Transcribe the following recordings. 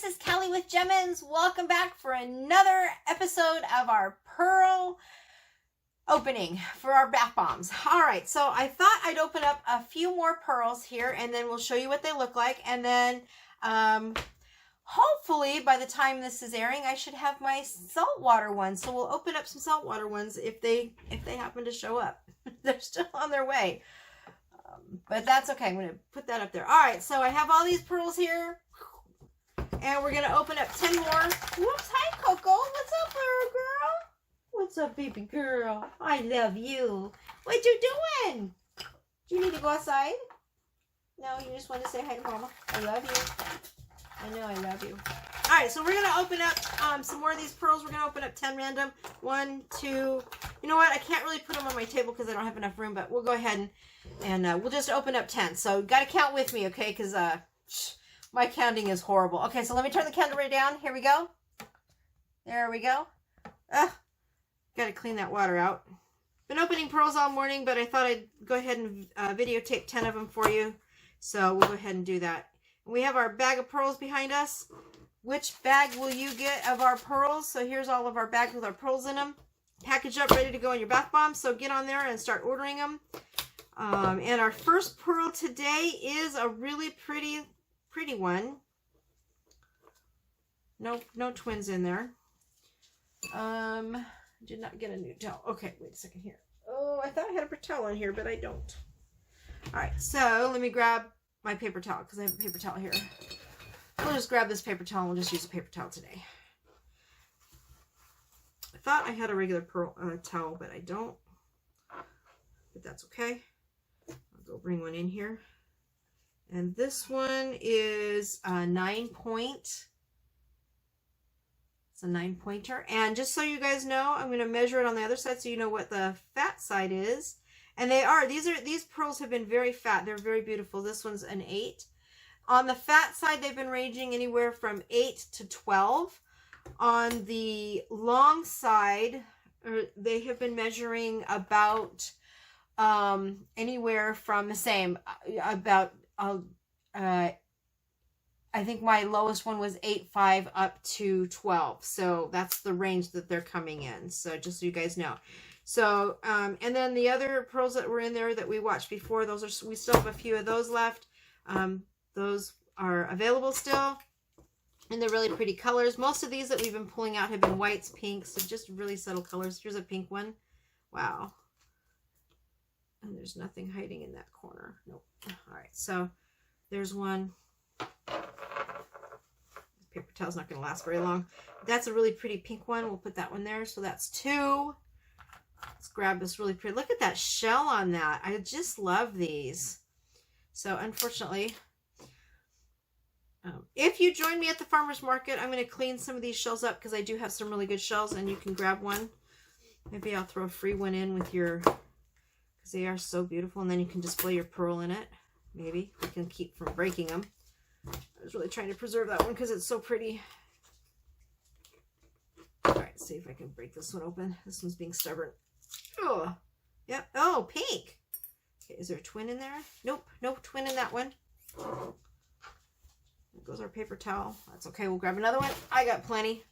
this is Kelly with Jemminz. Welcome back for another episode of our pearl opening for our bath bombs. All right, so I thought I'd open up a few more pearls here and then we'll show you what they look like. And then hopefully by the time this is airing, I should have my saltwater ones. So we'll open up some saltwater ones if they happen to show up. They're still on their way. But that's okay. I'm going to put that up there. All right, so I have all these pearls here. And we're going to open up 10 more. Whoops, hi, Coco. What's up, little girl? What's up, baby girl? I love you. What you doing? Do you need to go outside? No, you just want to say hi to Mama. I love you. I know I love you. All right, so we're going to open up some more of these pearls. We're going to open up 10 random. 1, 2. You know what? I can't really put them on my table because I don't have enough room, but we'll go ahead and we'll just open up 10. So got to count with me, okay? Because my counting is horrible. Okay, so let me turn the counter right down. Here we go. There we go. Got to clean that water out. Been opening pearls all morning, but I thought I'd go ahead and videotape 10 of them for you. So we'll go ahead and do that. We have our bag of pearls behind us. Which bag will you get of our pearls? So here's all of our bags with our pearls in them. Packaged up, ready to go in your bath bomb. So get on there and start ordering them. And our first pearl today is a really pretty one. No twins in there. Did not get a new towel. Okay, wait a second here. Oh, I thought I had a towel in here, but I don't. All right, so let me grab my paper towel because I have a paper towel here. We'll just grab this paper towel and we'll just use a paper towel today. I thought I had a regular pearl towel, but I don't. But that's okay. I'll go bring one in here. And this one is a 9-point. It's a 9-pointer. And just so you guys know, I'm going to measure it on the other side so you know what the fat side is. And these pearls have been very fat. They're very beautiful. This one's an 8. On the fat side, they've been ranging anywhere from 8 to 12. On the long side, they have been measuring about anywhere from the same, about I think my lowest one was 8.5 up to 12. So that's the range that they're coming in. So just so you guys know. So, and then the other pearls that were in there that we watched before, we still have a few of those left. Those are available still. And they're really pretty colors. Most of these that we've been pulling out have been whites, pinks, so just really subtle colors. Here's a pink one. Wow. And there's nothing hiding in that corner. Nope. All right, so there's one. Paper towel's not going to last very long. That's a really pretty pink one. We'll put that one there. So that's 2. Let's grab this really pretty. Look at that shell on that. I just love these. So unfortunately, if you join me at the farmer's market, I'm going to clean some of these shells up because I do have some really good shells and you can grab one. Maybe I'll throw a free one in with your, because they are so beautiful, and then you can display your pearl in it. Maybe we can keep from breaking them. I was really trying to preserve that one because it's so pretty. All right, see if I can break this one open. This one's being stubborn. Oh, yeah. Oh, pink. Okay, is there a twin in there? Nope, no twin in that one. There goes our paper towel. That's okay, we'll grab another one. I got plenty.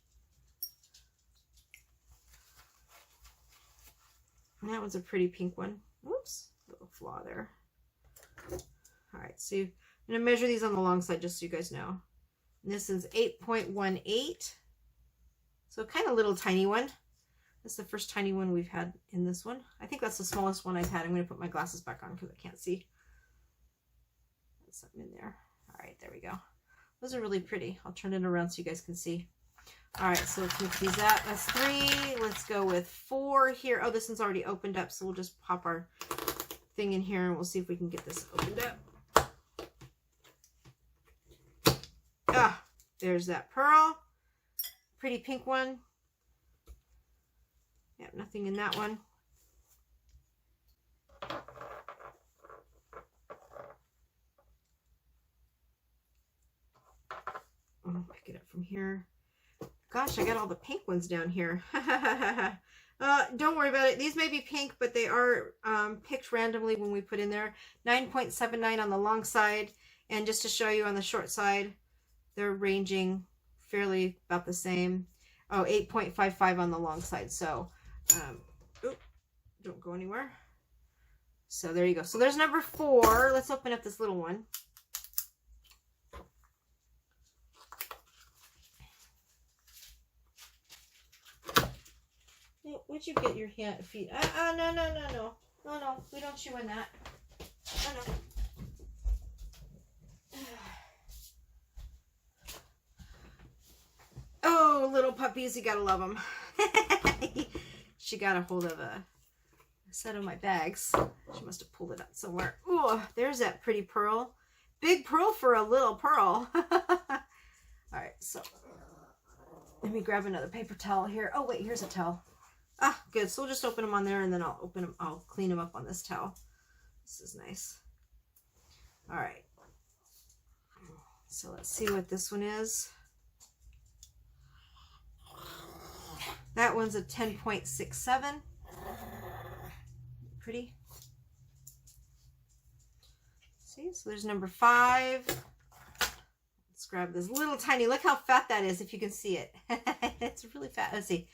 And that one's a pretty pink one. Whoops, little flaw there. All right, so I'm going to measure these on the long side just so you guys know. And this is 8.18. So kind of little tiny one. That's the first tiny one we've had in this one. I think that's the smallest one I've had. I'm going to put my glasses back on because I can't see. There's something in there. All right, there we go. Those are really pretty. I'll turn it around so you guys can see. All right, so let's move these out. That's 3. Let's go with 4 here. Oh, this one's already opened up, so we'll just pop our thing in here and we'll see if we can get this opened up. Ah, there's that pearl. Pretty pink one. Yep, nothing in that one. I'll pick it up from here. Gosh, I got all the pink ones down here. Don't worry about it. These may be pink, but they are picked randomly when we put in there. 9.79 on the long side. And just to show you on the short side, they're ranging fairly about the same. Oh, 8.55 on the long side. So, don't go anywhere. So there you go. So there's number 4. Let's open up this little one. Would you get your feet? No. We don't chew in that. Oh, no. Oh, little puppies, you gotta love them. She got a hold of a set of my bags. She must have pulled it out somewhere. Oh, there's that pretty pearl. Big pearl for a little pearl. All right, so let me grab another paper towel here. Oh, wait, here's a towel. Ah, good. So we'll just open them on there, and then I'll clean them up on this towel. This is nice. All right. So let's see what this one is. That one's a 10.67. Pretty. See, so there's number 5. Let's grab this little tiny, look how fat that is if you can see it. It's really fat. Let's see.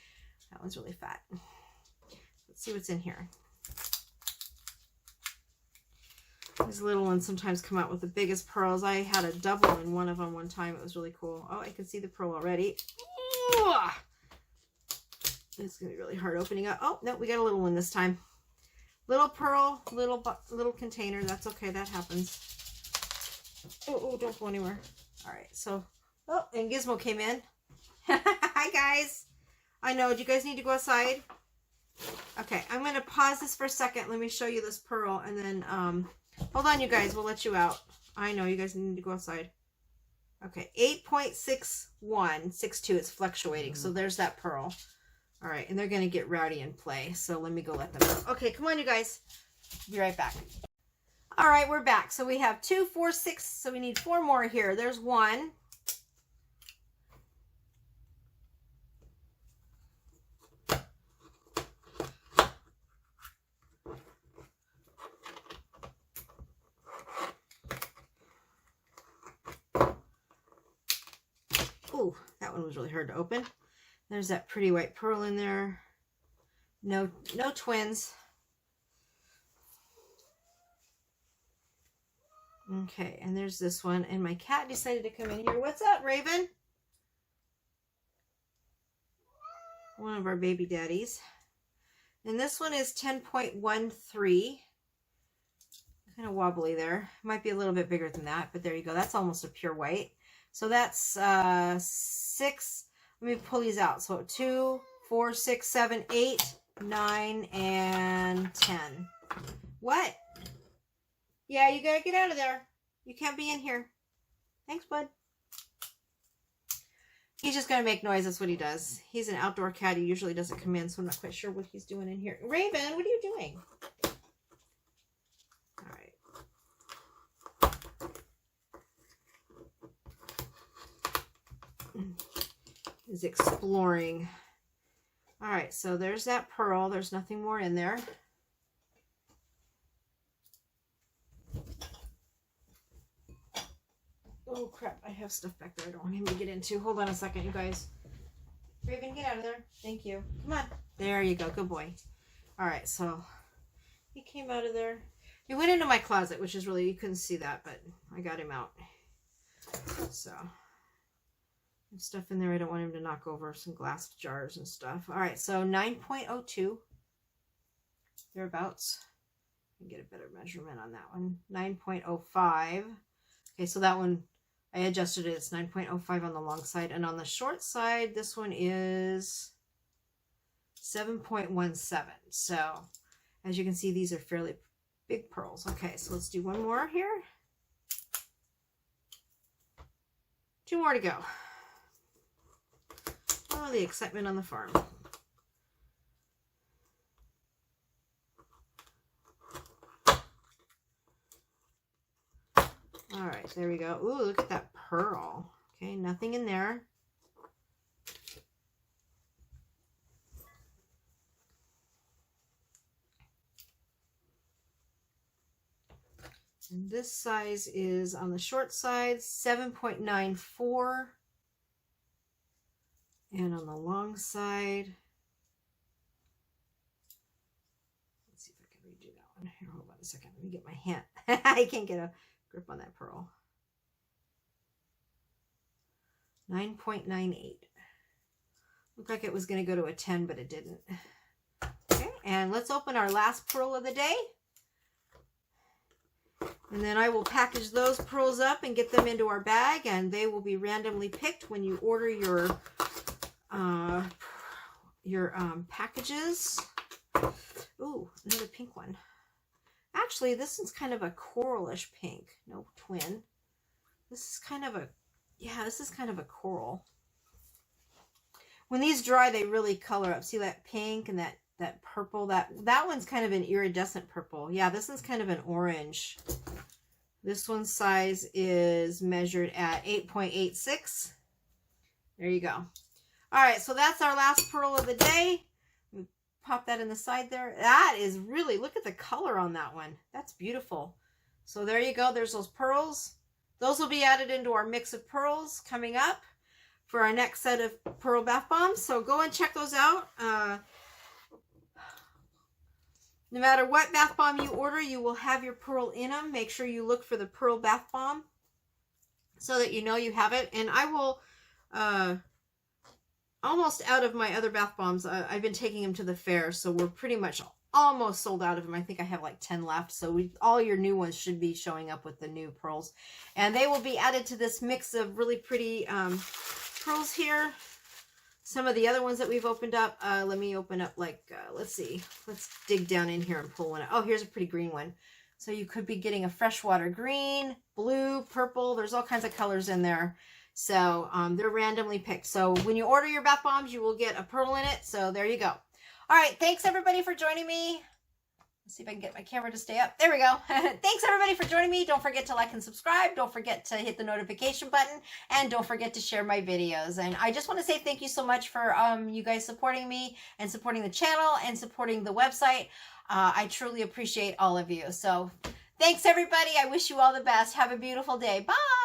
That one's really fat. Let's see what's in here. These little ones sometimes come out with the biggest pearls. I had a double in one of them one time. It was really cool. Oh, I can see the pearl already. Ooh! It's going to be really hard opening up. Oh, no, we got a little one this time. Little pearl, little container. That's okay. That happens. Oh, don't go anywhere. All right. So, oh, and Gizmo came in. Hi, guys. I know. Do you guys need to go outside? Okay. I'm going to pause this for a second. Let me show you this pearl. And then, hold on, you guys. We'll let you out. I know. You guys need to go outside. Okay. 8.61. 62. It's fluctuating. So there's that pearl. All right, and they're going to get rowdy and play, so let me go let them out. Okay, come on, you guys. Be right back. All right, we're back. So we have 2, 4, 6, so we need 4 more here. There's 1. Ooh, that one was really hard to open. There's that pretty white pearl in there. No twins. Okay, and there's this one. And my cat decided to come in here. What's up, Raven? One of our baby daddies. And this one is 10.13. Kind of wobbly there. Might be a little bit bigger than that, but there you go. That's almost a pure white. So that's 6. Let me pull these out. So 2, 4, 6, 7, 8, 9, and 10. What? Yeah, you gotta get out of there. You can't be in here. Thanks, bud. He's just gonna make noise. That's what he does. He's an outdoor cat. He usually doesn't come in, so I'm not quite sure what he's doing in here. Raven, what are you doing? All right. Is exploring. All right, so there's that pearl. There's nothing more in there. Oh crap, I have stuff back there I don't want him to get into. Hold on a second, you guys. Raven, get out of there. Thank you. Come on. There you go. Good boy. All right, so he came out of there. He went into my closet, which is really, you couldn't see that, but I got him out. So there's stuff in there I don't want him to knock over, some glass jars and stuff. All right, so 9.02, thereabouts. I can get a better measurement on that one. 9.05. Okay, so that one, I adjusted it. It's 9.05 on the long side. And on the short side, this one is 7.17. So as you can see, these are fairly big pearls. Okay, so let's do one more here. 2 more to go. Oh, the excitement on the farm. All right, there we go. Ooh, look at that pearl. Okay, nothing in there. And this size is on the short side, 7.94. And on the long side, let's see if I can redo that one. Here, hold on a second. Let me get my hand. I can't get a grip on that pearl. 9.98. Looked like it was going to go to a 10, but it didn't. Okay, and let's open our last pearl of the day. And then I will package those pearls up and get them into our bag, and they will be randomly picked when you order your packages. Ooh, another pink one. Actually, this one's kind of a coralish pink. No twin. This is kind of a, yeah, this is kind of a coral. When these dry, they really color up. See that pink and that purple? That one's kind of an iridescent purple. Yeah, this one's kind of an orange. This one's size is measured at 8.86. There you go. All right, so that's our last pearl of the day. Pop that in the side there. That is really, look at the color on that one. That's beautiful. So there you go. There's those pearls. Those will be added into our mix of pearls coming up for our next set of pearl bath bombs. So go and check those out. No matter what bath bomb you order, you will have your pearl in them. Make sure you look for the pearl bath bomb so that you know you have it. And I will, almost out of my other bath bombs. I've been taking them to the fair, so we're pretty much almost sold out of them. I think I have like 10 left. So all your new ones should be showing up with the new pearls. And they will be added to this mix of really pretty pearls here. Some of the other ones that we've opened up, let me open up let's see. Let's dig down in here and pull one out. Oh, here's a pretty green one. So you could be getting a freshwater green, blue, purple. There's all kinds of colors in there. So they're randomly picked. So when you order your bath bombs, you will get a pearl in it. So there you go. All right. Thanks everybody for joining me. Let's see if I can get my camera to stay up. There we go. Thanks everybody for joining me. Don't forget to like and subscribe. Don't forget to hit the notification button, and don't forget to share my videos. And I just want to say thank you so much for you guys supporting me and supporting the channel and supporting the website. I truly appreciate all of you. So thanks everybody. I wish you all the best. Have a beautiful day. Bye.